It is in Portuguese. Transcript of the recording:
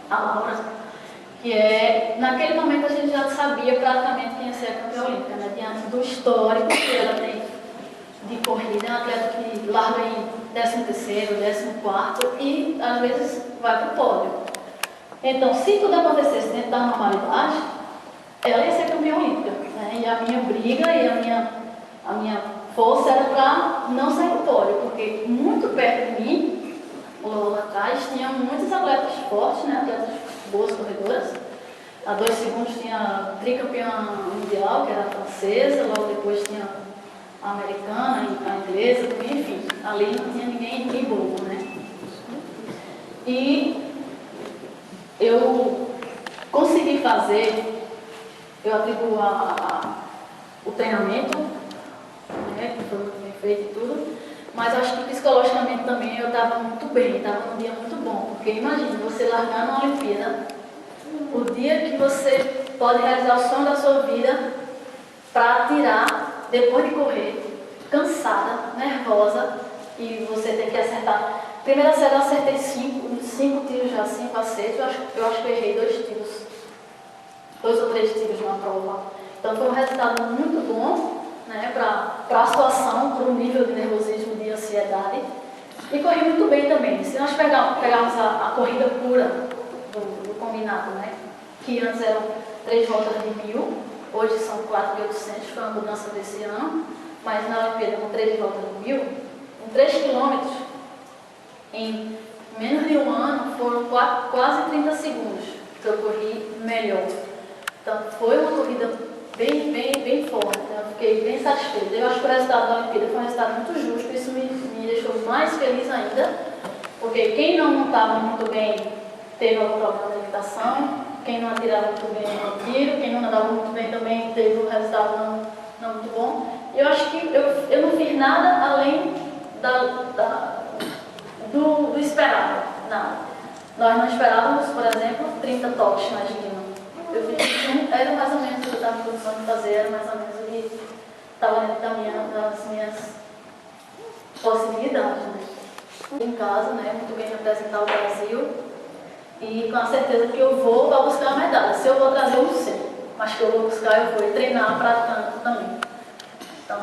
a Laura, que é, naquele momento a gente já sabia praticamente quem ia ser a campeã olímpica, né? Diante do histórico que ela tem de corrida, é um atleta que larga em 13º, 14º e às vezes vai para o pódio. Então, se tudo acontecesse dentro da normalidade, ela ia ser campeã olímpica, né? E a minha briga e a minha força era para não sair do pódio, porque muito perto de mim, logo atrás, tinha muitos atletas fortes, né? Atletas boas corredoras. Há 2 segundos tinha a tricampeã mundial, que era a francesa, logo depois tinha a americana, a inglesa, enfim, ali não tinha ninguém bobo, né? E eu consegui fazer, eu atribuo o treinamento, né, que foi muito bem feito e tudo, mas acho que psicologicamente também eu estava muito bem, estava num dia muito bom, porque imagine você largar numa Olimpíada, o dia que você pode realizar o sonho da sua vida para tirar, depois de correr, cansada, nervosa, e você tem que acertar. Primeira série eu acertei 5 tiros já, 5 acertos, eu acho que eu errei 2 tiros, 2 ou 3 tiros na prova. Então foi um resultado muito bom, né, para a situação, para o nível de nervosismo, de ansiedade. E corri muito bem também. Se nós pegarmos a corrida pura do combinado, né, que antes eram 3 voltas de 1000, hoje são 4.800, foi uma mudança desse ano, mas na Olimpíada com 3 voltas de 1000, em 3 quilômetros, em menos de um ano, foram quase 30 segundos que eu corri melhor. Então foi uma corrida bem forte, né? Eu fiquei bem satisfeita. Eu acho que o resultado da Olimpíada foi um resultado muito justo, isso me deixou mais feliz ainda, porque quem não estava muito bem teve algum problema de alimentação, quem não atirava muito bem no tiro, quem não nadava muito bem também teve um resultado não muito bom. Eu acho que eu não fiz nada além do esperado. Nada. Nós não esperávamos, por exemplo, 30 toques na esgrima. Eu fiz era mais ou menos o que eu estava em condição de fazer, era mais ou menos o que estava dentro das minhas possibilidades. Né? Em casa, né, muito bem representar o Brasil e com a certeza que eu vou para buscar a medalha. Se eu vou trazer, eu não sei, mas que eu vou buscar, eu vou treinar praticando também. Então,